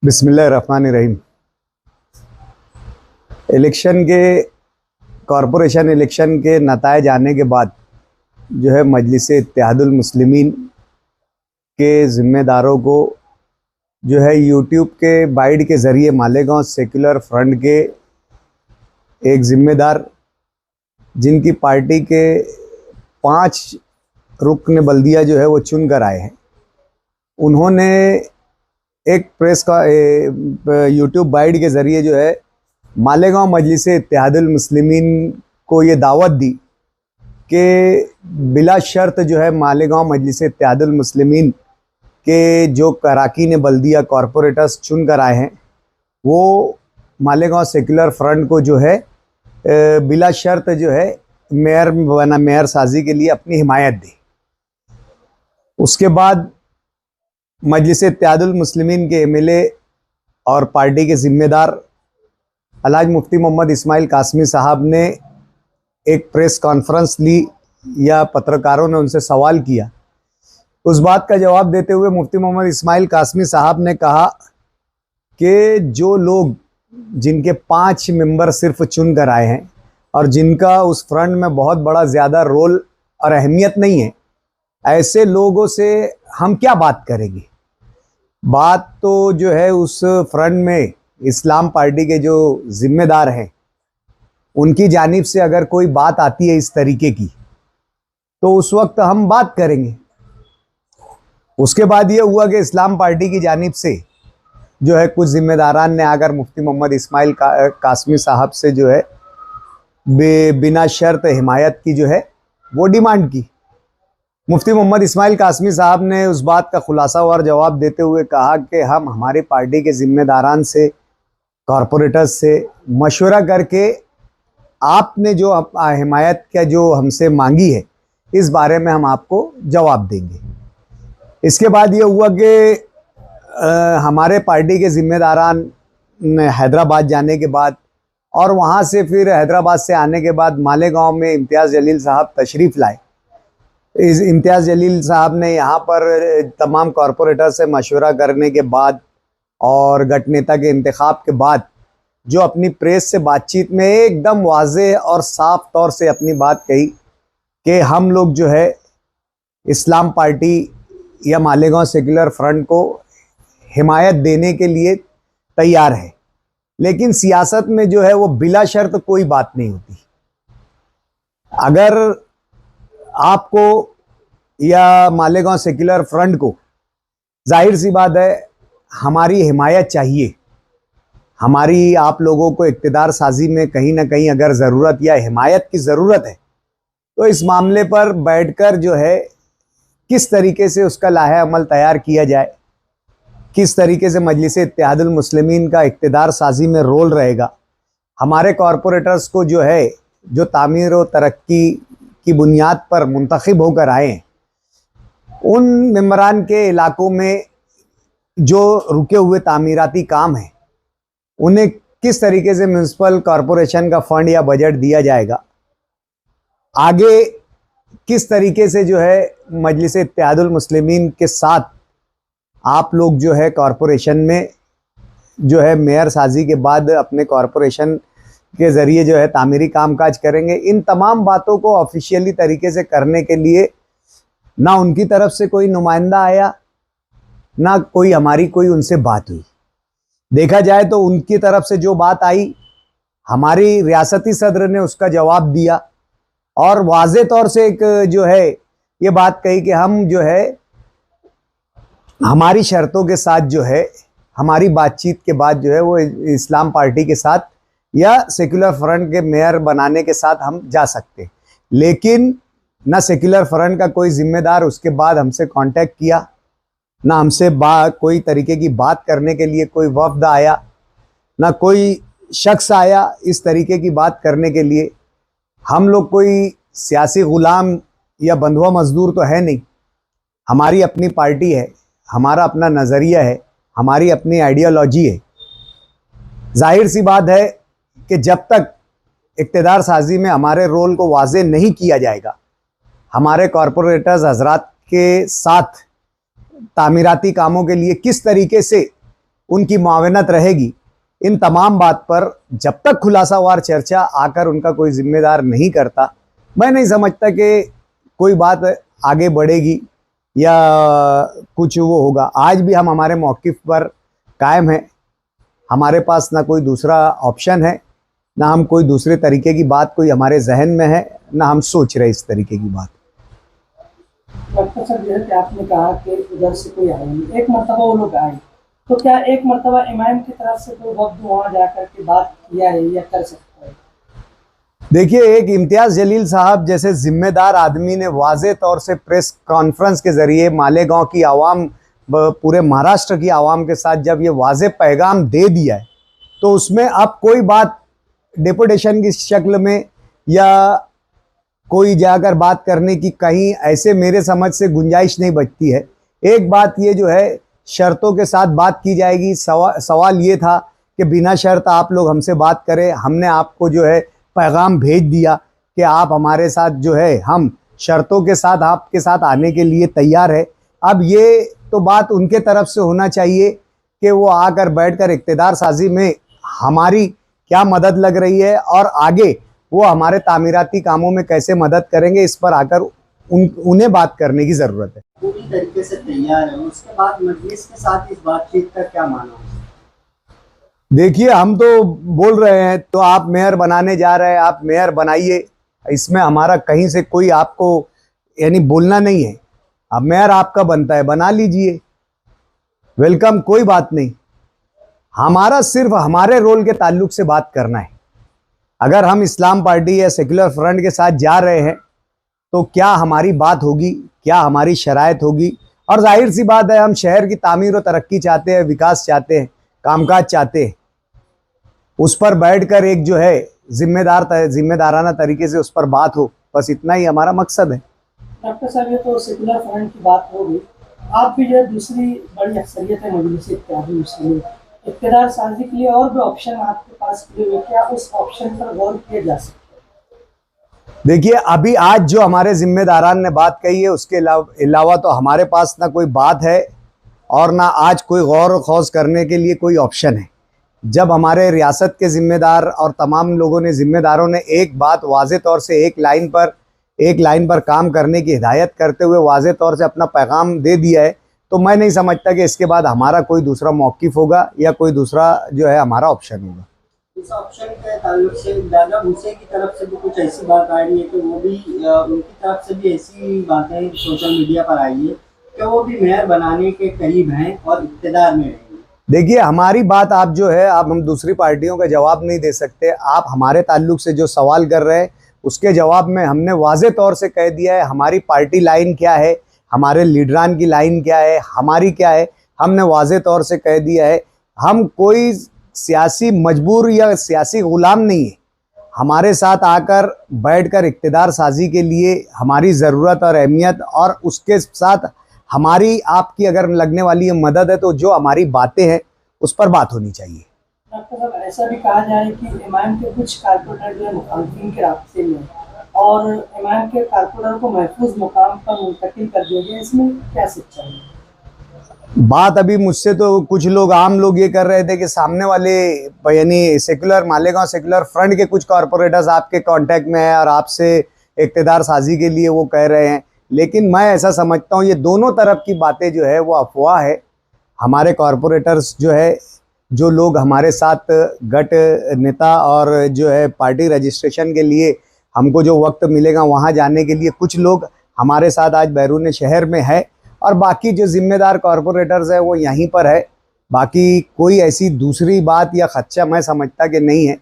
बिस्मिल्लाहिर्रहमानिर्रहीम। इलेक्शन के corporation election के नतायज आने के बाद जो है मजलिस इत्तेहादुल मुस्लिमीन के ज़िम्मेदारों को जो है यूट्यूब के बाइट के ज़रिए मालेगांव सेक्युलर फ्रंट के एक ज़िम्मेदार जिनकी पार्टी के 5 रुकन बल्दिया जो है वो चुन कर आए हैं, उन्होंने एक प्रेस का यूट्यूब बाइट के ज़रिए जो है मालेगांव मजलिस इत्तेहादुल मुस्लिमीन को ये दावत दी कि बिला शर्त जो है मालेगांव मजलिस इत्तेहादुल मुस्लिमीन के जो कराकीन बल्दिया कॉरपोरेटर्स चुन कर आए हैं वो मालेगांव सेक्युलर फ्रंट को जो है बिला शर्त जो है मेयर साजी के लिए अपनी हिमायत दी। उसके बाद मजलिस इत्तेहादुल मुस्लिमीन के एमएलए और पार्टी के ज़िम्मेदार अलहाज मुफ्ती मोहम्मद इस्माइल कासमी साहब ने एक प्रेस कॉन्फ्रेंस ली या पत्रकारों ने उनसे सवाल किया। उस बात का जवाब देते हुए मुफ्ती मोहम्मद इस्माइल कासमी साहब ने कहा कि जो लोग जिनके 5 मेंबर सिर्फ चुन कर आए हैं और जिनका उस फ्रंट में बहुत बड़ा ज़्यादा रोल और अहमियत नहीं है, ऐसे लोगों से हम क्या बात करेंगे। बात तो जो है उस फ्रंट में इस्लाम पार्टी के जो ज़िम्मेदार हैं उनकी जानिब से अगर कोई बात आती है इस तरीके की तो उस वक्त हम बात करेंगे। उसके बाद ये हुआ कि इस्लाम पार्टी की जानिब से जो है कुछ ज़िम्मेदारान ने आकर मुफ्ती मोहम्मद इस्माइल कासमी साहब से जो है बिना शर्त हिमायत की जो है वो डिमांड की। मुफ्ती मोहम्मद इस्माइल कासमी साहब ने उस बात का खुलासावार जवाब देते हुए कहा कि हम हमारी पार्टी के ज़िम्मेदारान से कॉरपोरेटर्स से मशवरा करके आपने जो हिमायत का जो हमसे मांगी है इस बारे में हम आपको जवाब देंगे। इसके बाद ये हुआ कि हमारे पार्टी के ज़िम्मेदारान हैदराबाद जाने के बाद और वहाँ से फिर हैदराबाद से आने के बाद मालेगांव में इम्तियाज़ जलील साहब तशरीफ़ लाए। इस इम्तियाज़ जलील साहब ने यहाँ पर तमाम कॉरपोरेटर से मशवरा करने के बाद और गठनेता के इंतखाब के बाद जो अपनी प्रेस से बातचीत में एकदम वाज़ेह और साफ तौर से अपनी बात कही कि हम लोग जो है इस्लाम पार्टी या मालेगांव सेक्युलर फ्रंट को हिमायत देने के लिए तैयार है, लेकिन सियासत में जो है वो बिला शर्त कोई बात नहीं होती। अगर आपको या मालेगांव सेक्युलर फ्रंट को जाहिर सी बात है हमारी हिमायत चाहिए, हमारी आप लोगों को इक़्तिदार साजी में कहीं ना कहीं अगर ज़रूरत या हिमायत की ज़रूरत है तो इस मामले पर बैठकर जो है किस तरीके से उसका लाहे अमल तैयार किया जाए, किस तरीके से मजलिस इत्तेहादुल मुस्लिमीन का इक़्तिदार साजी में रोल रहेगा। हमारे कॉरपोरेटर्स को जो है जो तामीर व तरक्की की बुनियाद पर मुंतखब होकर आए हैं, उन मेंबरान के इलाकों में जो रुके हुए तामीराती काम हैं उन्हें किस तरीके से म्यूनसिपल कॉरपोरेशन का फ़ंड या बजट दिया जाएगा, आगे किस तरीके से जो है मजलिस इत्तेहादुल मुस्लिमीन के साथ आप लोग जो है कॉरपोरेशन में जो है मेयर साजी के बाद अपने कॉरपोरेशन के ज़रिए जो है तामीरी कामकाज करेंगे। इन तमाम बातों को ऑफिशियली तरीके से करने के लिए ना उनकी तरफ से कोई नुमाइंदा आया, ना कोई हमारी कोई उनसे बात हुई। देखा जाए तो उनकी तरफ से जो बात आई हमारी रियासती सदर ने उसका जवाब दिया और वाज़े तौर से एक जो है ये बात कही कि हम जो है हमारी शर्तों के साथ जो है हमारी बातचीत के बाद जो है वो इस्लाम पार्टी के साथ या सेक्युलर फ्रंट के मेयर बनाने के साथ हम जा सकते, लेकिन ना सेक्युलर फ्रंट का कोई ज़िम्मेदार उसके बाद हमसे कांटेक्ट किया, ना हमसे कोई तरीके की बात करने के लिए कोई वफ्द आया, ना कोई शख्स आया इस तरीके की बात करने के लिए। हम लोग कोई सियासी ग़ुलाम या बंधुआ मज़दूर तो है नहीं, हमारी अपनी पार्टी है, हमारा अपना नज़रिया है, हमारी अपनी आइडियोलॉजी है। जाहिर सी बात है कि जब तक इक़्तिदार साजी में हमारे रोल को वाज़ेह नहीं किया जाएगा, हमारे कॉरपोरेटर्स हजरात के साथ तामीराती कामों के लिए किस तरीके से उनकी मावनत रहेगी, इन तमाम बात पर जब तक खुलासावार चर्चा आकर उनका कोई जिम्मेदार नहीं करता, मैं नहीं समझता कि कोई बात आगे बढ़ेगी या कुछ वो होगा। आज भी हम हमारे मौक़िफ़ पर कायम हैं, हमारे पास ना कोई दूसरा ऑप्शन है, ना हम कोई दूसरे तरीके की बात कोई हमारे जहन में है, ना हम सोच रहे इस तरीके की बात। डॉक्टर साहब, जैसे कि आपने कहा कि उधर से कोई आया नहीं, एक मरतबा वो लोग आए, तो क्या एक मरतबा इमाम की तरफ से कोई वक्त वहाँ जाकर के बात किया है या कर सकता है? देखिए, एक इम्तियाज़ जलील साहब जैसे ज़िम्मेदार आदमी ने वाज़े तौर से प्रेस कॉन्फ्रेंस के ज़रिए मालेगांव की आवाम, पूरे महाराष्ट्र की आवाम के साथ जब ये वाज़े पैगाम दे दिया है, तो उसमें अब कोई बात डेपुटेशन की शक्ल में या कोई जाकर बात करने की कहीं ऐसे मेरे समझ से गुंजाइश नहीं बचती है। एक बात ये जो है, शर्तों के साथ बात की जाएगी। सवाल ये था कि बिना शर्त आप लोग हमसे बात करें, हमने आपको जो है पैगाम भेज दिया कि आप हमारे साथ जो है, हम शर्तों के साथ आपके साथ आने के लिए तैयार है। अब ये तो बात उनके तरफ से होना चाहिए कि वो आकर बैठकर इक़्तिदार साजी में हमारी क्या मदद लग रही है और आगे वो हमारे तामीराती कामों में कैसे मदद करेंगे, इस पर आकर उन्हें बात करने की ज़रूरत है। पूरी तरीके से तैयार है, उसके बाद मजलिस के साथ इस बातचीत का क्या माना है? देखिए, हम तो बोल रहे हैं, तो आप मेयर बनाने जा रहे हैं, आप मेयर बनाइए, इसमें हमारा कहीं से कोई आपको यानी बोलना नहीं है। अब मेयर आपका बनता है, बना लीजिए, वेलकम, कोई बात नहीं। हमारा सिर्फ हमारे रोल के ताल्लुक से बात करना है। अगर हम इस्लाम पार्टी या सेकुलर फ्रंट के साथ जा रहे हैं तो क्या हमारी बात होगी, क्या हमारी शराइत होगी। और जाहिर सी बात है, हम शहर की तामीर और तरक्की चाहते हैं, विकास चाहते हैं, कामकाज चाहते हैं। उस पर बैठकर एक जो है जिम्मेदाराना तरीके से उस पर बात हो, बस इतना ही हमारा मकसद है। डॉक्टर साहब, ये तो सेकुलर फ्रंट की बात हो गई, आप भी जो है दूसरी बड़ी अक्सरियत है मजलिस इत्तेहादुल मुस्लिमीन, इक़्तिदार साजी के लिए और भी ऑप्शन आपके पास खुले हुए, क्या उस ऑप्शन पर गौर किया जा सकता है? देखिए, अभी आज जो हमारे जिम्मेदारान ने बात कही है, उसके अलावा तो हमारे पास ना कोई बात है और ना आज कोई गौर खौज करने के लिए कोई ऑप्शन है। जब हमारे रियासत के ज़िम्मेदार और तमाम लोगों ने, ज़िम्मेदारों ने एक बात वाज़े तौर से एक लाइन पर काम करने की हिदायत करते हुए वाज़े तौर से अपना पैगाम दे दिया है, तो मैं नहीं समझता कि इसके बाद हमारा कोई दूसरा मौक़िफ़ होगा या कोई दूसरा जो है हमारा ऑप्शन होगा। इस ऑप्शन के ताल्लुक से दादा भूसे की तरफ से भी कुछ ऐसी बात आ रही है कि वो भी उनकी तरफ से भी ऐसी बातें सोशल मीडिया पर आई है कि वो भी मेयर बनाने के करीब हैं और इक़्तिदार में रहेंगे। देखिए, हमारी बात आप जो है, आप हम दूसरी पार्टियों का जवाब नहीं दे सकते। आप हमारे ताल्लुक से जो सवाल कर रहे हैं उसके जवाब में हमने वाज़े तौर से कह दिया है, हमारी पार्टी लाइन क्या है, हमारे लीडरान की लाइन क्या है, हमारी क्या है, हमने वाज़े तौर से कह दिया है। हम कोई सियासी मजबूर या सियासी ग़ुलाम नहीं है। हमारे साथ आकर बैठकर इक़्तिदार साजी के लिए हमारी ज़रूरत और अहमियत, और उसके साथ हमारी आपकी अगर लगने वाली ये मदद है, तो जो हमारी बातें हैं उस पर बात होनी चाहिए। डॉक्टर साहब, ऐसा भी कहा जाए कि इमाम के कुछ कारपोरेटर जो है मुखालिफिन के रास्ते में, और इमाम के कारपोरेटर को महफूज मुकाम पर मुंतकिल कर दिया गया, इसमें क्या सच्चाई है? बात अभी मुझसे तो कुछ लोग, आम लोग ये कर रहे थे कि सामने वाले यानी सेकुलर, मालेगांव सेकुलर फ्रंट के कुछ कॉरपोरेटर्स आपके कांटेक्ट में हैं और आपसे इक़्तिदार साजी के लिए वो कह रहे हैं। लेकिन मैं ऐसा समझता हूँ, ये दोनों तरफ की बातें जो है वो अफवाह है। हमारे कॉरपोरेटर्स जो है, जो लोग हमारे साथ गट नेता और जो है पार्टी रजिस्ट्रेशन के लिए हमको जो वक्त मिलेगा वहाँ जाने के लिए, कुछ लोग हमारे साथ आज बैरून शहर में है और बाकी जो ज़िम्मेदार कॉरपोरेटर्स है वो यहीं पर है। बाकी कोई ऐसी दूसरी बात या खदशा मैं समझता कि नहीं है।